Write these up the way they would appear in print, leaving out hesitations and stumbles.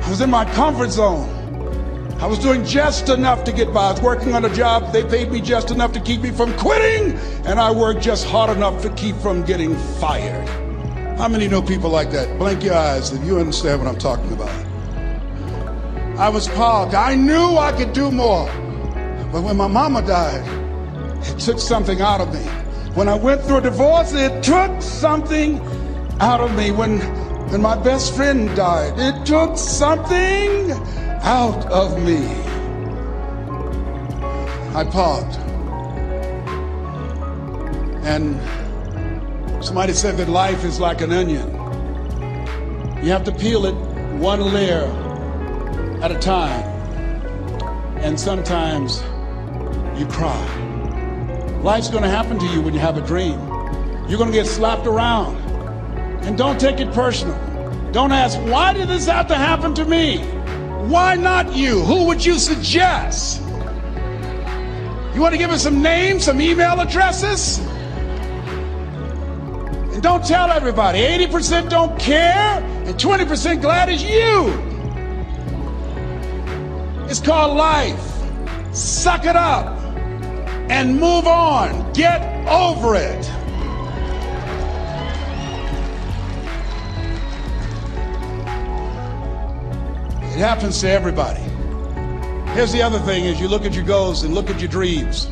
I was in my comfort zone. I was doing just enough to get by. I was working on a job. They paid me just enough to keep me from quitting, and I worked just hard enough to keep from getting fired. How many know people like that? Blink your eyes if you understand what I'm talking about. I was parked. I knew I could do more. But when my mama died, it took something out of me. When I went through a divorce, it took something out of me. When my best friend died, it took something out of me. I paused. And somebody said that life is like an onion. You have to peel it one layer at a time. And sometimes you cry. Life's going to happen to you when you have a dream. You're going to get slapped around. And don't take it personal. Don't ask, why did this have to happen to me? Why not you? Who would you suggest? You want to give us some names, some email addresses? And don't tell everybody. 80% don't care and 20% glad it's you. It's called life. Suck it up and move on. Get over it. It happens to everybody. Here's the other thing is you look at your goals and look at your dreams.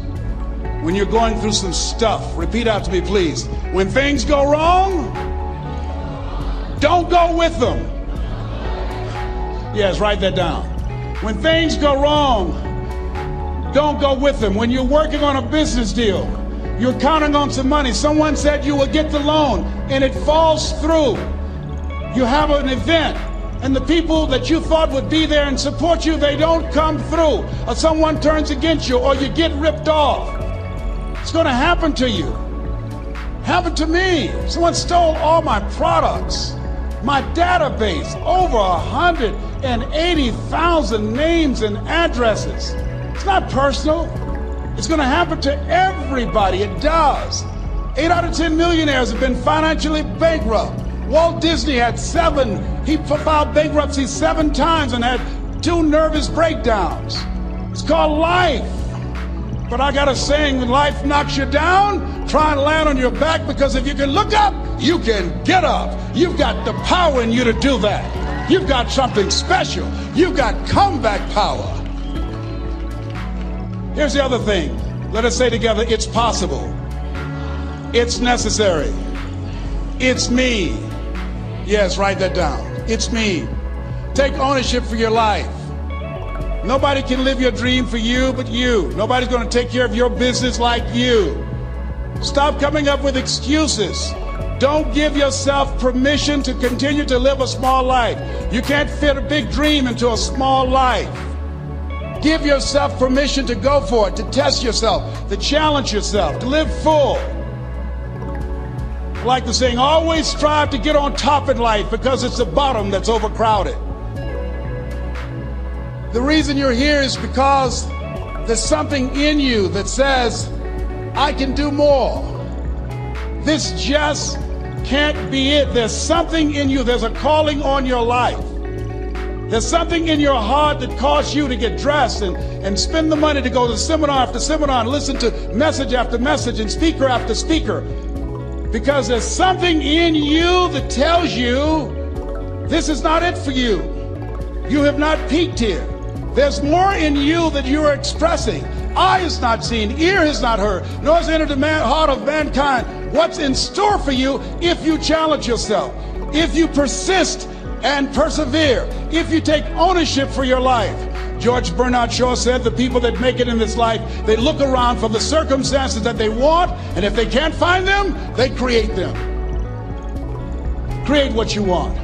When you're going through some stuff, repeat after me, please. When things go wrong, don't go with them. Yes, write that down. When things go wrong, don't go with them. When you're working on a business deal, you're counting on some money. Someone said you will get the loan and it falls through. You have an event and the people that you thought would be there and support you, they don't come through. Or someone turns against you or you get ripped off. It's going to happen to you. Happened to me. Someone stole all my products. My database, over 180,000 names and addresses. It's not personal. It's going to happen to everybody. It does. 8 out of 10 millionaires have been financially bankrupt. Walt Disney had 7. He filed bankruptcy 7 times and had 2 nervous breakdowns. It's called life. But I got a saying, when life knocks you down, try and land on your back, because if you can look up, you can get up. You've got the power in you to do that. You've got something special. You've got comeback power. Here's the other thing. Let us say together, it's possible. It's necessary. It's me. Yes, write that down. It's me. Take ownership for your life. Nobody can live your dream for you but you. Nobody's going to take care of your business like you. Stop coming up with excuses. Don't give yourself permission to continue to live a small life. You can't fit a big dream into a small life. Give yourself permission to go for it, to test yourself, to challenge yourself, to live full. I like the saying, always strive to get on top in life, because it's the bottom that's overcrowded. The reason you're here is because there's something in you that says, I can do more. This just can't be it. There's something in you. There's a calling on your life. There's something in your heart that caused you to get dressed and spend the money to go to seminar after seminar and listen to message after message and speaker after speaker. Because there's something in you that tells you this is not it for you. You have not peaked here. There's more in you that you are expressing. Eye has not seen, ear has not heard, nor has entered the heart of mankind what's in store for you if you challenge yourself, if you persist and persevere, if you take ownership for your life. George Bernard Shaw said the people that make it in this life, they look around for the circumstances that they want, and if they can't find them, they create them. Create what you want.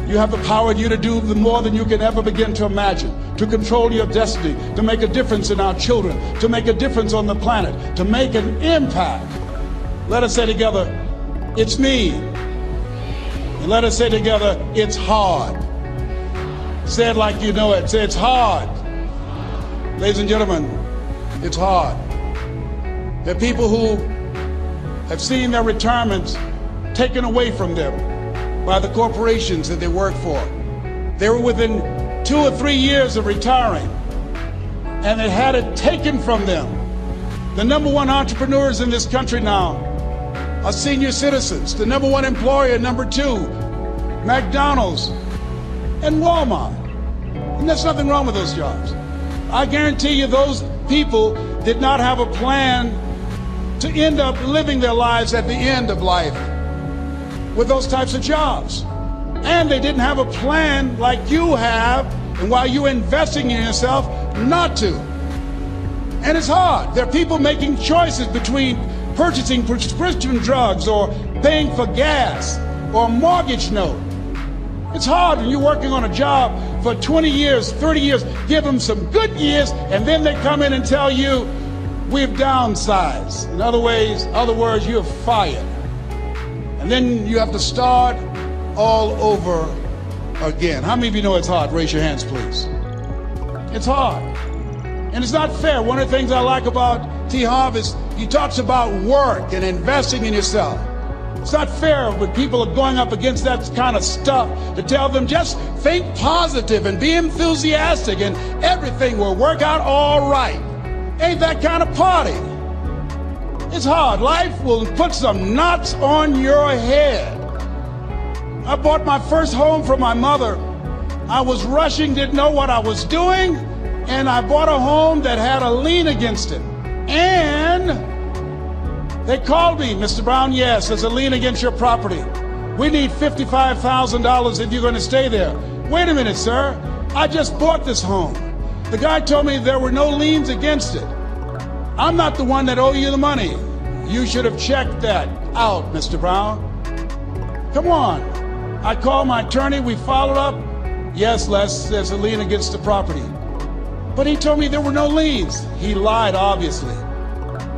You have the power in you to do more than you can ever begin to imagine, to control your destiny, to make a difference in our children, to make a difference on the planet, to make an impact. Let us say together, it's me. And let us say together, it's hard. Say it like you know it. Say, it's hard. Ladies and gentlemen, it's hard. There are people who have seen their retirements taken away from them by the corporations that they work for. They were within 2 or 3 years of retiring, and they had it taken from them. The number one entrepreneurs in this country now are senior citizens. The number one employer, number two, McDonald's and Walmart. And there's nothing wrong with those jobs. I guarantee you those people did not have a plan to end up living their lives at the end of life with those types of jobs. And they didn't have a plan like you have, and while you're investing in yourself, not to. And it's hard. There are people making choices between purchasing prescription drugs or paying for gas or a mortgage note. It's hard when you're working on a job for 20 years, 30 years, give them some good years, and then they come in and tell you, we've downsized. In other words, you're fired. And then you have to start all over again. How many of you know it's hard? Raise your hands, please. It's hard. And it's not fair. One of the things I like about T. Harv is he talks about work and investing in yourself. It's not fair when people are going up against that kind of stuff to tell them just think positive and be enthusiastic and everything will work out all right. Ain't that kind of party. It's hard. Life will put some knots on your head. I bought my first home for my mother. I was rushing, didn't know what I was doing, and I bought a home that had a lien against it. And they called me, Mr. Brown, yes, there's a lien against your property. We need $55,000 if you're going to stay there. Wait a minute, sir. I just bought this home. The guy told me there were no liens against it. I'm not the one that owe you the money. You should have checked that out, Mr. Brown. Come on. I called my attorney. We followed up. Yes, Les, there's a lien against the property. But he told me there were no liens. He lied, obviously.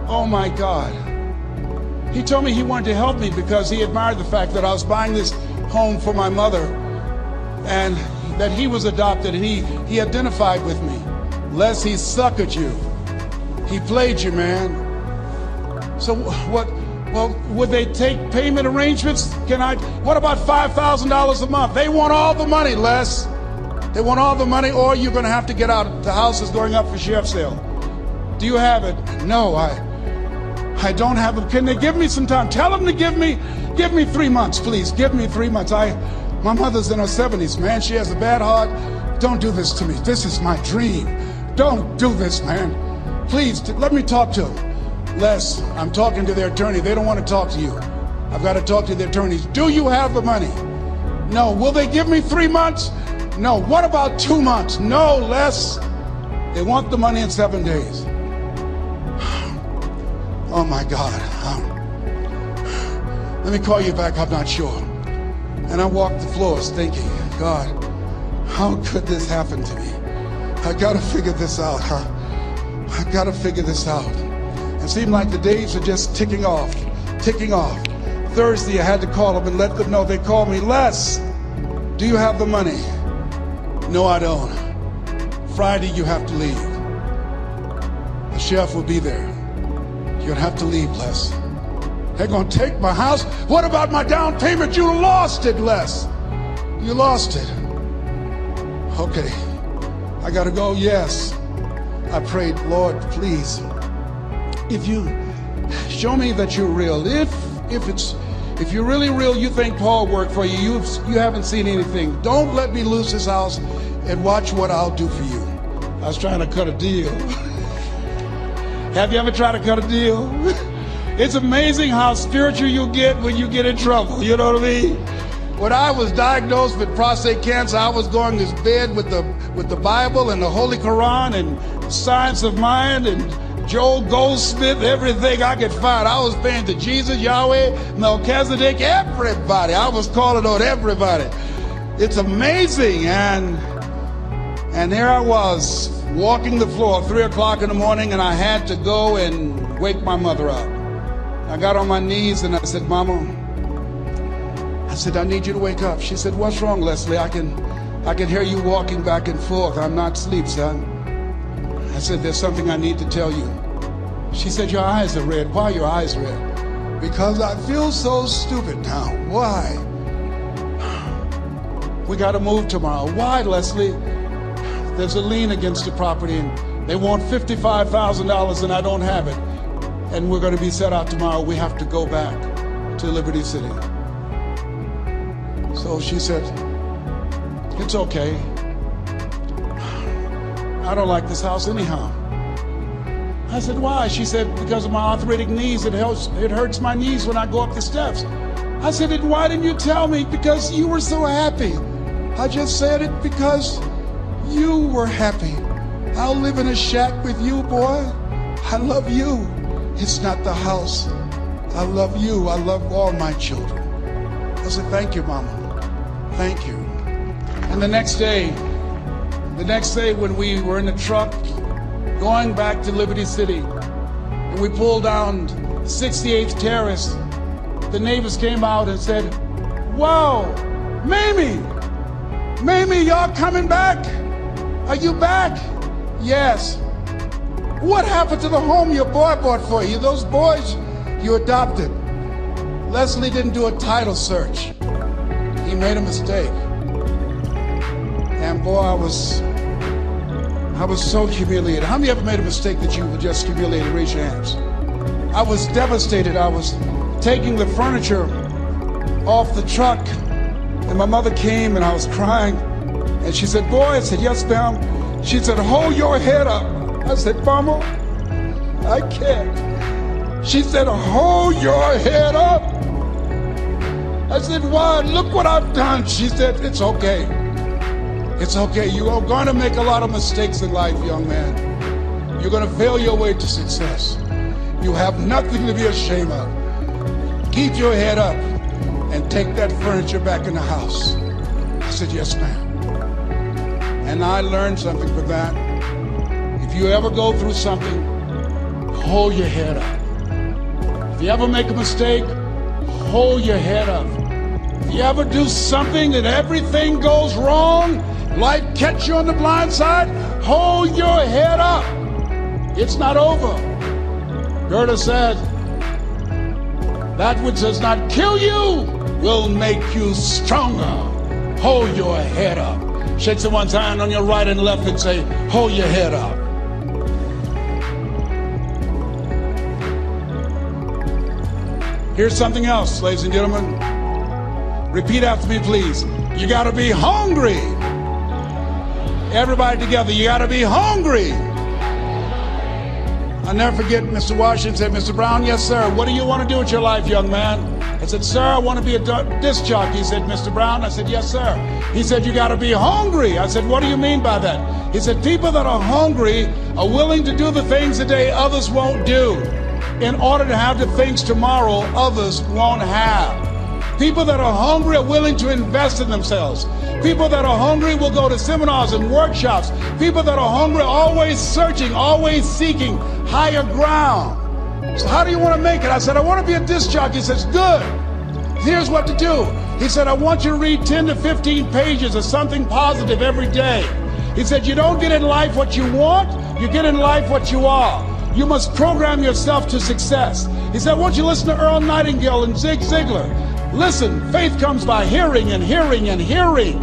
Oh, my God. He told me he wanted to help me because he admired the fact that I was buying this home for my mother and that he was adopted, and he identified with me. Les, he suckered you. He played you, man. So what? Well, would they take payment arrangements? What about $5,000 a month? They want all the money, Les. They want all the money, or you're going to have to get out. The house is going up for sheriff's sale. Do you have it? No, I don't have it. Can they give me some time? Tell them to give me 3 months, please. Give me 3 months. My mother's in her 70s, man. She has a bad heart. Don't do this to me. This is my dream. Don't do this, man. Please, let me talk to them. Les, I'm talking to their attorney. They don't want to talk to you. I've got to talk to the attorneys. Do you have the money? No. Will they give me 3 months? No. What about 2 months? No, Les. They want the money in 7 days. Oh, my God. Let me call you back. I'm not sure. And I walked the floors thinking, God, how could this happen to me? I got to figure this out. I got to figure this out. It seemed like the days are just ticking off. Thursday, I had to call them and let them know. They called me, Les, do you have the money? No, I don't. Friday, you have to leave. The sheriff will be there. You're going to have to leave, Les. They're going to take my house. What about my down payment? You lost it, Les. You lost it. Okay. I got to go. Yes. I prayed, Lord, please, if you show me that you're real, if you're really real, you think Paul worked for you, you haven't seen anything. Don't let me lose this house and watch what I'll do for you. I was trying to cut a deal. Have you ever tried to cut a deal? It's amazing how spiritual you get when you get in trouble. You know what I mean? When I was diagnosed with prostate cancer, I was going to bed with the Bible and the Holy Quran and Science of Mind and Joel Goldsmith, everything I could find. I was praying to Jesus, Yahweh, Melchizedek, everybody. I was calling on everybody. It's amazing. And there I was, walking the floor at 3 o'clock in the morning, and I had to go and wake my mother up. I got on my knees and I said, Mama, I need you to wake up. She said, what's wrong, Leslie? I can hear you walking back and forth. I'm not asleep, son. I said, there's something I need to tell you. She said, your eyes are red. Why are your eyes red? Because I feel so stupid now. Why? we got to move tomorrow. Why, Leslie? There's a lien against the property and they want $55,000 and I don't have it. And we're going to be set out tomorrow. We have to go back to Liberty City. So she said, it's okay. I don't like this house anyhow. I said, why? She said, because of my arthritic knees, it hurts my knees when I go up the steps. I said, and why didn't you tell me? Because you were so happy. I just said it because you were happy. I'll live in a shack with you, boy. I love you. It's not the house. I love you. I love all my children. I said, thank you, Mama. Thank you. And the next day when we were in the truck going back to Liberty City and we pulled down 68th Terrace, the neighbors came out and said, wow, Mamie, y'all coming back? Are you back? Yes. What happened to the home your boy bought for you? Those boys you adopted. Leslie didn't do a title search. He made a mistake. And boy, I was so humiliated. How many ever made a mistake that you were just humiliated? Raise your hands. I was devastated. I was taking the furniture off the truck and my mother came and I was crying and she said, boy, I said, yes, ma'am. She said, hold your head up. I said, Mama, I can't. She said, hold your head up. I said, why? Look what I've done. She said, it's okay. It's okay. You are going to make a lot of mistakes in life, young man. You're going to fail your way to success. You have nothing to be ashamed of. Keep your head up and take that furniture back in the house. I said, yes, ma'am. And I learned something from that. If you ever go through something, hold your head up. If you ever make a mistake, hold your head up. If you ever do something and everything goes wrong, life catch you on the blind side, hold your head up. It's not over. Goethe said, that which does not kill you will make you stronger. Hold your head up. Shake someone's hand on your right and left and say, hold your head up. Here's something else, ladies and gentlemen. Repeat after me, please. You gotta be hungry. Everybody together, you gotta be hungry. I'll never forget Mr. Washington said, Mr. Brown, yes, sir. What do you want to do with your life, young man? I said, sir, I want to be a disc jockey. He said, Mr. Brown? I said, yes, sir. He said, you got to be hungry. I said, what do you mean by that? He said, people that are hungry are willing to do the things today others won't do in order to have the things tomorrow others won't have. People that are hungry are willing to invest in themselves. People that are hungry will go to seminars and workshops. People that are hungry are always searching, always seeking higher ground. So how do you want to make it? I said, I want to be a disc jockey. He says, good. Here's what to do. He said, I want you to read 10 to 15 pages of something positive every day. He said, you don't get in life what you want, you get in life what you are. You must program yourself to success. He said, I want you to listen to Earl Nightingale and Zig Ziglar. Listen, faith comes by hearing and hearing and hearing.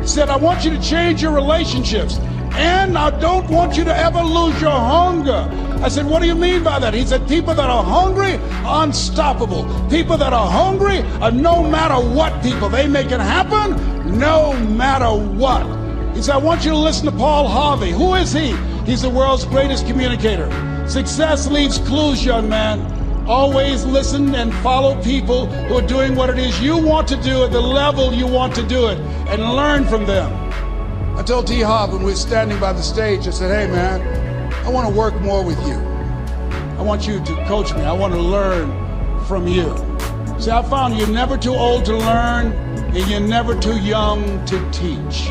He said, I want you to change your relationships. And I don't want you to ever lose your hunger. I said, what do you mean by that? He said, people that are hungry are unstoppable. People that are hungry are no matter what people. They make it happen no matter what. He said, I want you to listen to Paul Harvey. Who is he? He's the world's greatest communicator. Success leaves clues, young man. Always listen and follow people who are doing what it is you want to do at the level you want to do it and learn from them. I told T. Hobb when we were standing by the stage, I said, hey man, I want to work more with you. I want you to coach me. I want to learn from you. See, I found you're never too old to learn and you're never too young to teach.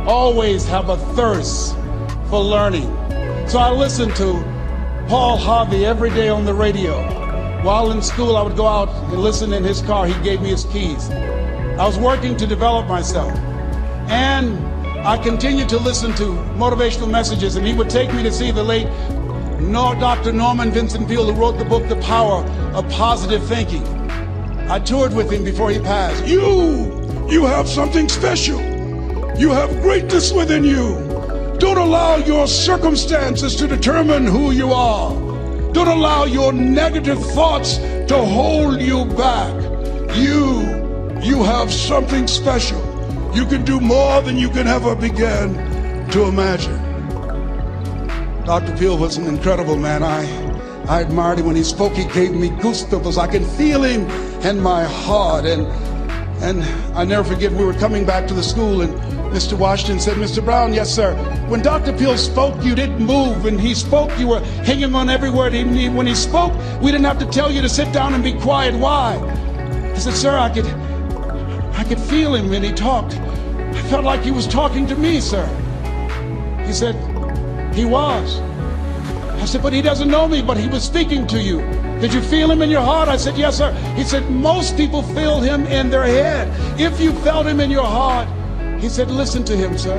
Always have a thirst for learning. So I listened to Paul Harvey every day on the radio. While in school, I would go out and listen in his car. He gave me his keys. I was working to develop myself. And I continued to listen to motivational messages, and he would take me to see the late Dr. Norman Vincent Peale, who wrote the book, The Power of Positive Thinking. I toured with him before he passed. You have something special. You have greatness within you. Don't allow your circumstances to determine who you are. Don't allow your negative thoughts to hold you back. You have something special. You can do more than you can ever begin to imagine. Dr. Peel was an incredible man. I admired him when he spoke. He gave me goosebumps. I can feel him in my heart. And I never forget, we were coming back to the school and Mr. Washington said, Mr. Brown, yes, sir. When Dr. Peel spoke, you didn't move. When he spoke, you were hanging on every word. When he spoke, we didn't have to tell you to sit down and be quiet. Why? I said, sir, I could feel him when he talked. I felt like he was talking to me, sir. He said, he was. I said, but he doesn't know me, but he was speaking to you. Did you feel him in your heart? I said, yes, sir. He said, most people feel him in their head. If you felt him in your heart, he said, listen to him, sir.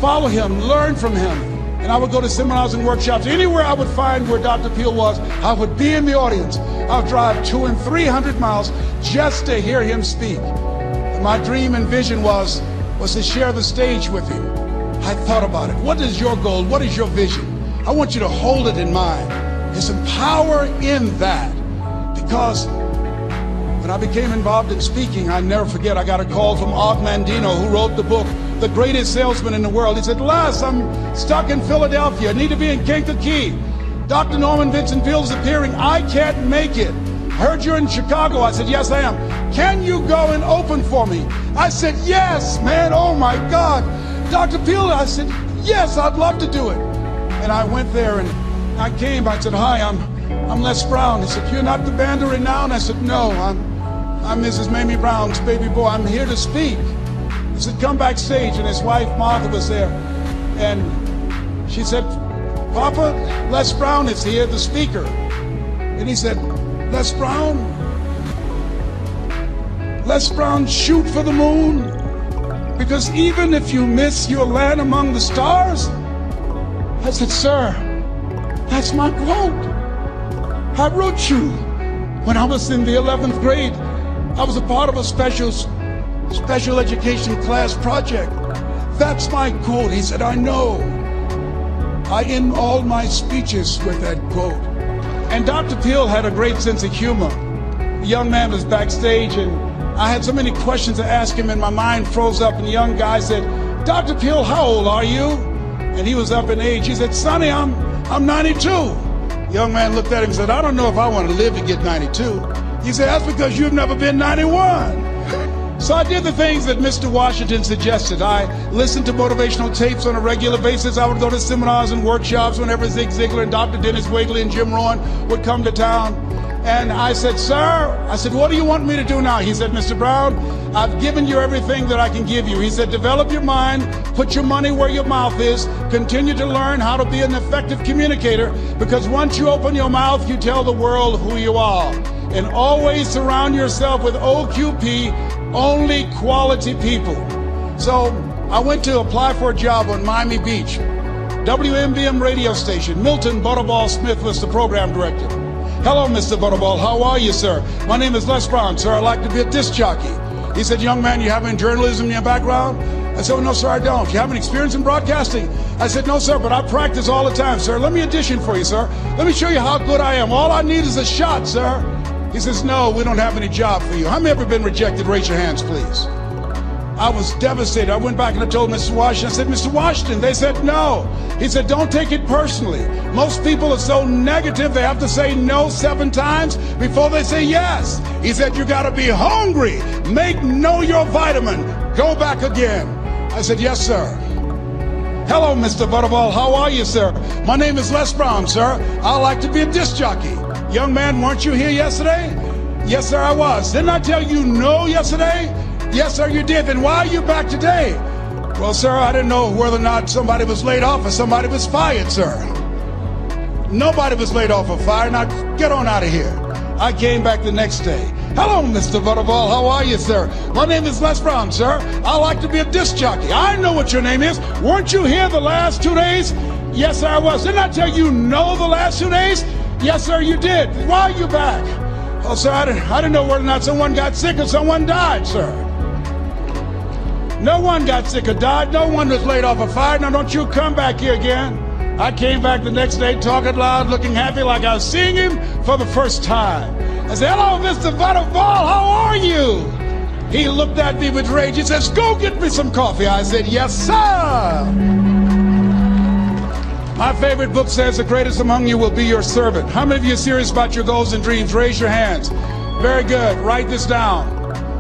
Follow him, learn from him. And I would go to seminars and workshops. Anywhere I would find where Dr. Peel was, I would be in the audience. I would drive 200 and 300 miles just to hear him speak. And my dream and vision was to share the stage with him. I thought about it. What is your goal? What is your vision? I want you to hold it in mind. There's some power in that. Because when I became involved in speaking, I never forget, I got a call from Og Mandino, who wrote the book, The Greatest Salesman in the World. He said, Les, I'm stuck in Philadelphia. I need to be in Kankakee. Dr. Norman Vincent Peale is appearing. I can't make it. Heard you're in Chicago. I said, yes, I am. Can you go and open for me? I said, yes, man. Oh, my God. Dr. Peale, I said, yes, I'd love to do it. And I went there and I came. I said, hi, I'm Les Brown. He said, you're not the band of renown? I said, no, I'm Mrs. Mamie Brown's baby boy. I'm here to speak. He said, come backstage. And his wife, Martha, was there. And she said, Papa, Les Brown is here, the speaker. And he said, Les Brown, shoot for the moon. Because even if you miss, you'll land among the stars. I said, sir, that's my quote. I wrote you when I was in the 11th grade. I was a part of a special education class project. That's my quote. He said, I know. I end all my speeches with that quote. And Dr. Peel had a great sense of humor. The young man was backstage and I had so many questions to ask him and my mind froze up, and the young guy said, Dr. Peel, how old are you? And he was up in age. He said, Sonny, I'm 92. The young man looked at him and said, I don't know if I want to live to get 92. He said, that's because you've never been 91. So I did the things that Mr. Washington suggested. I listened to motivational tapes on a regular basis. I would go to seminars and workshops whenever Zig Ziglar and Dr. Dennis Wagley and Jim Rohn would come to town. And I said, sir, what do you want me to do now? He said, Mr. Brown, I've given you everything that I can give you. He said, develop your mind, put your money where your mouth is, continue to learn how to be an effective communicator, because once you open your mouth, you tell the world who you are. And always surround yourself with OQP, only quality people. So I went to apply for a job on Miami Beach, WMBM radio station. Milton Butterball Smith was the program director. Hello, Mr. Butterball. How are you, sir? My name is Les Brown, sir. I'd like to be a disc jockey. He said, young man, you have any journalism in your background? I said, well, no, sir, I don't. You have any experience in broadcasting? I said, no, sir, but I practice all the time, sir. Let me audition for you, sir. Let me show you how good I am. All I need is a shot, sir. He says, no, we don't have any job for you. How many ever been rejected? Raise your hands, please. I was devastated. I went back and I told Mr. Washington, I said, Mr. Washington, they said no. He said, don't take it personally. Most people are so negative, they have to say no 7 times before they say yes. He said, you gotta be hungry. Know your vitamin. Go back again. I said, yes, sir. Hello, Mr. Butterball. How are you, sir? My name is Les Brown, sir. I like to be a disc jockey. Young man, weren't you here yesterday? Yes, sir, I was. Didn't I tell you no yesterday? Yes, sir, you did. Then why are you back today? Well, sir, I didn't know whether or not somebody was laid off or somebody was fired, sir. Nobody was laid off or fired. Now, get on out of here. I came back the next day. Hello, Mr. Butterball. How are you, sir? My name is Les Brown, sir. I like to be a disc jockey. I know what your name is. Weren't you here the last 2 days? Yes, sir, I was. Didn't I tell you no the last 2 days? Yes, sir, you did. Why are you back? Oh, sir, I didn't know whether or not someone got sick or someone died, sir. No one got sick or died. No one was laid off a fire. Now, don't you come back here again. I came back the next day talking loud, looking happy like I was seeing him for the first time. I said, hello, Mr. Butterball, how are you? He looked at me with rage. He says, go get me some coffee. I said, yes, sir. My favorite book says the greatest among you will be your servant. How many of you are serious about your goals and dreams? Raise your hands. Very good. Write this down.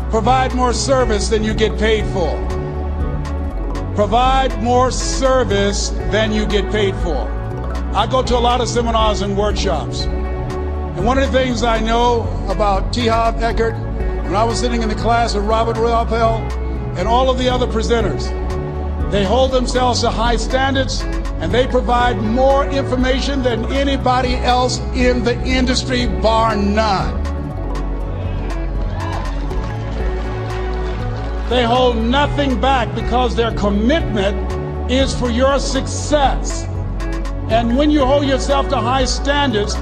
Provide more service than you get paid for. Provide more service than you get paid for. I go to a lot of seminars and workshops. And one of the things I know about T. Harv Eckert, when I was sitting in the class with Robert Propel and all of the other presenters, they hold themselves to high standards and they provide more information than anybody else in the industry, bar none. They hold nothing back because their commitment is for your success. And when you hold yourself to high standards,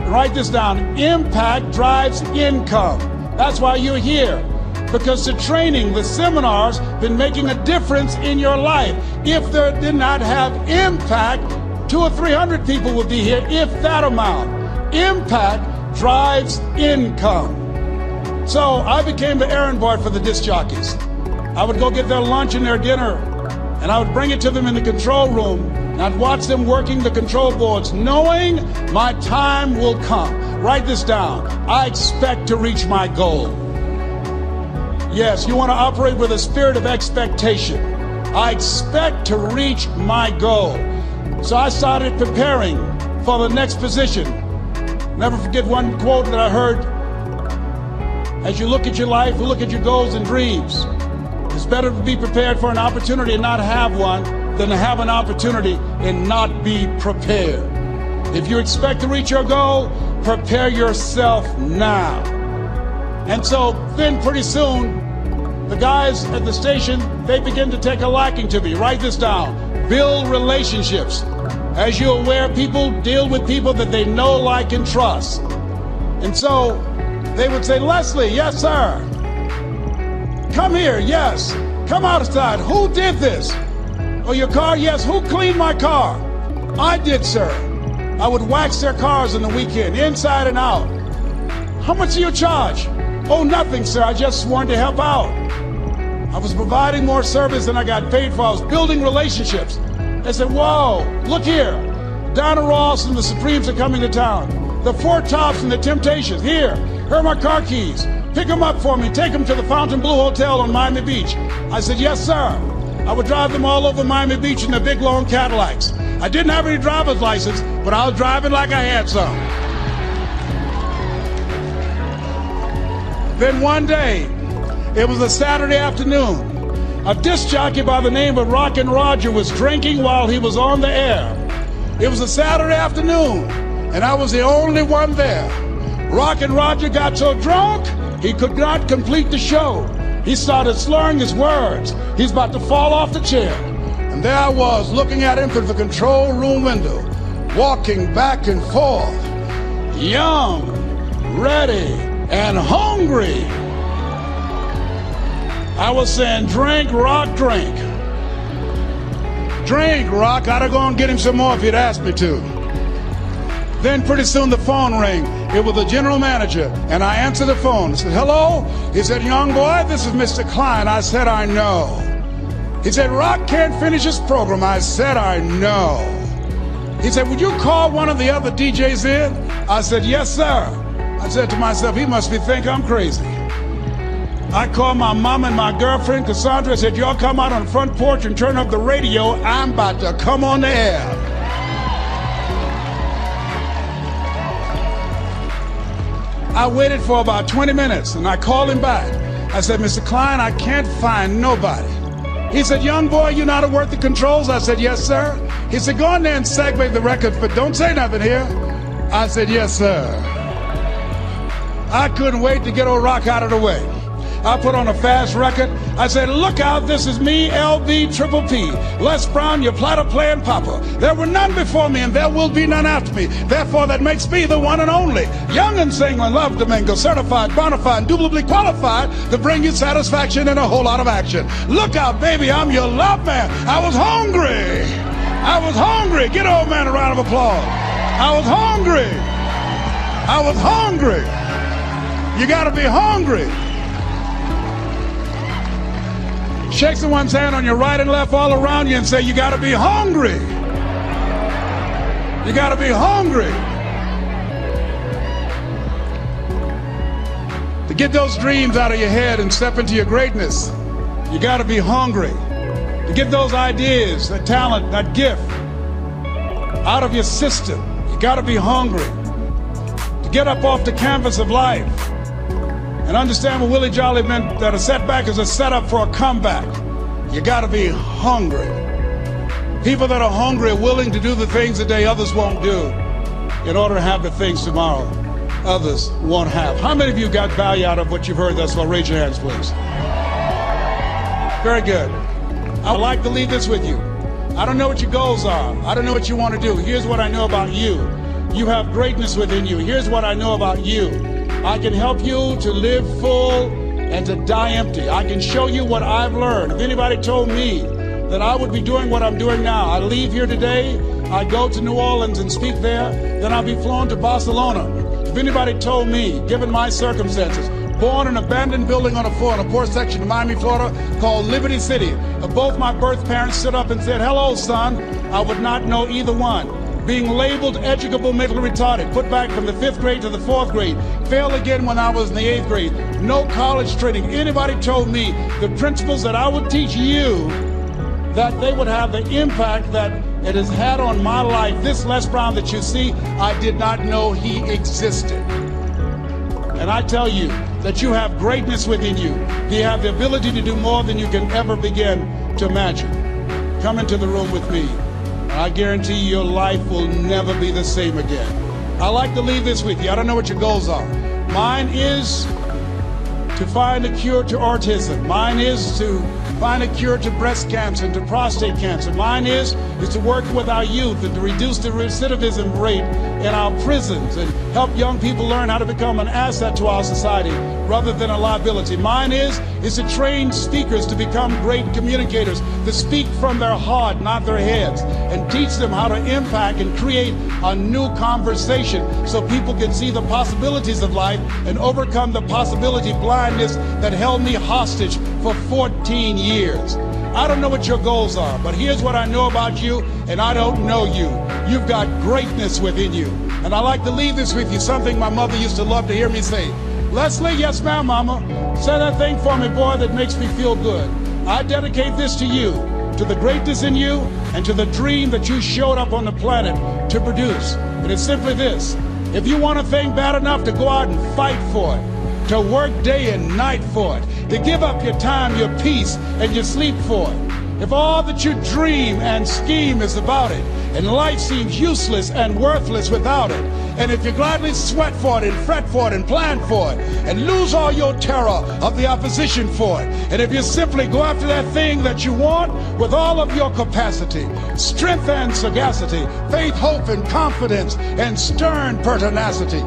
write this down, impact drives income. That's why you're here. Because the training, the seminars, been making a difference in your life. If they did not have impact, 200 or 300 people would be here, if that amount. Impact drives income. So I became the errand boy for the disc jockeys. I would go get their lunch and their dinner, and I would bring it to them in the control room, and I'd watch them working the control boards, knowing my time will come. Write this down. I expect to reach my goal. Yes, you want to operate with a spirit of expectation. I expect to reach my goal. So I started preparing for the next position. Never forget one quote that I heard. As you look at your life, look at your goals and dreams. It's better to be prepared for an opportunity and not have one than to have an opportunity and not be prepared. If you expect to reach your goal, prepare yourself now. And so then pretty soon, the guys at the station, they begin to take a liking to me. Write this down. Build relationships. As you're aware, people deal with people that they know, like, and trust. And so they would say, Leslie, yes, sir. Come here, yes. Come outside. Who did this? Oh, your car? Yes. Who cleaned my car? I did, sir. I would wax their cars on the weekend, inside and out. How much do you charge? Oh, nothing, sir. I just wanted to help out. I was providing more service than I got paid for. I was building relationships. They said, whoa, look here. Donna Ross and the Supremes are coming to town. The Four Tops and the Temptations. Here are my car keys. Pick them up for me. Take them to the Fontainebleau Hotel on Miami Beach. I said, yes, sir. I would drive them all over Miami Beach in the big, long Cadillacs. I didn't have any driver's license, but I was driving like I had some. Then one day, it was a Saturday afternoon, a disc jockey by the name of Rockin' Roger was drinking while he was on the air. It was a Saturday afternoon, and I was the only one there. Rockin' Roger got so drunk, he could not complete the show. He started slurring his words. He's about to fall off the chair. And there I was, looking at him through the control room window, walking back and forth, young, ready, and hungry. I was saying, drink, Rock, drink. Drink, Rock. I'd have gone and get him some more if he'd asked me to. Then pretty soon the phone rang. It was the general manager, and I answered the phone. I said, hello? He said, young boy, this is Mr. Klein. I said, I know. He said, Rock can't finish his program. I said, I know. He said, would you call one of the other DJs in? I said, yes, sir. I said to myself, he must be think I'm crazy. I called my mom and my girlfriend, Cassandra. I said, y'all come out on the front porch and turn up the radio. I'm about to come on the air. I waited for about 20 minutes, and I called him back. I said, Mr. Klein, I can't find nobody. He said, young boy, you know how to work the controls? I said, yes, sir. He said, go in there and segue the record, but don't say nothing here. I said, yes, sir. I couldn't wait to get old Rock out of the way. I put on a fast record. I said, look out, this is me, LB Triple P, Les Brown, your platter playing papa. There were none before me, and there will be none after me. Therefore, that makes me the one and only. Young and single, love Domingo, certified, bona fide, indubitably qualified to bring you satisfaction and a whole lot of action. Look out, baby, I'm your love man. I was hungry. I was hungry. Get old man a round of applause. I was hungry. I was hungry. You got to be hungry. Shake someone's hand on your right and left all around you and say, you got to be hungry. You got to be hungry. To get those dreams out of your head and step into your greatness, you got to be hungry. To get those ideas, that talent, that gift out of your system, you got to be hungry. To get up off the canvas of life and understand what Willie Jolly meant, that a setback is a setup for a comeback. You got to be hungry. People that are hungry are willing to do the things today others won't do in order to have the things tomorrow others won't have. How many of you got value out of what you've heard thus far? Raise your hands, please. Very good. I would like to leave this with you. I don't know what your goals are. I don't know what you want to do. Here's what I know about you. You have greatness within you. Here's what I know about you. I can help you to live full and to die empty. I can show you what I've learned. If anybody told me that I would be doing what I'm doing now, I leave here today, I go to New Orleans and speak there, then I'll be flown to Barcelona. If anybody told me, given my circumstances, born in an abandoned building on a poor section of Miami, Florida, called Liberty City, both my birth parents stood up and said, hello, son, I would not know either one. Being labeled educable mentally retarded, put back from the 5th grade to the 4th grade, failed again when I was in the 8th grade, no college training. Anybody told me the principles that I would teach you, that they would have the impact that it has had on my life. This Les Brown that you see, I did not know he existed. And I tell you that you have greatness within you. You have the ability to do more than you can ever begin to imagine. Come into the room with me. I guarantee you your life will never be the same again. I like to leave this with you. I don't know what your goals are. Mine is to find a cure to autism. Mine is to find a cure to breast cancer and to prostate cancer. Mine is to work with our youth and to reduce the recidivism rate in our prisons and help young people learn how to become an asset to our society rather than a liability. Mine is to train speakers to become great communicators, to speak from their heart, not their heads, and teach them how to impact and create a new conversation so people can see the possibilities of life and overcome the possibility blindness that held me hostage for 14 years. I don't know what your goals are, but here's what I know about you, and I don't know you. You've got greatness within you. And I like to leave this with you, something my mother used to love to hear me say. Leslie, yes ma'am, mama. Say that thing for me, boy, that makes me feel good. I dedicate this to you, to the greatness in you, and to the dream that you showed up on the planet to produce. And it's simply this. If you want a thing bad enough to go out and fight for it, to work day and night for it, to give up your time, your peace, and your sleep for it. If all that you dream and scheme is about it, and life seems useless and worthless without it, and if you gladly sweat for it and fret for it and plan for it, and lose all your terror of the opposition for it, and if you simply go after that thing that you want with all of your capacity, strength and sagacity, faith, hope, and confidence, and stern pertinacity,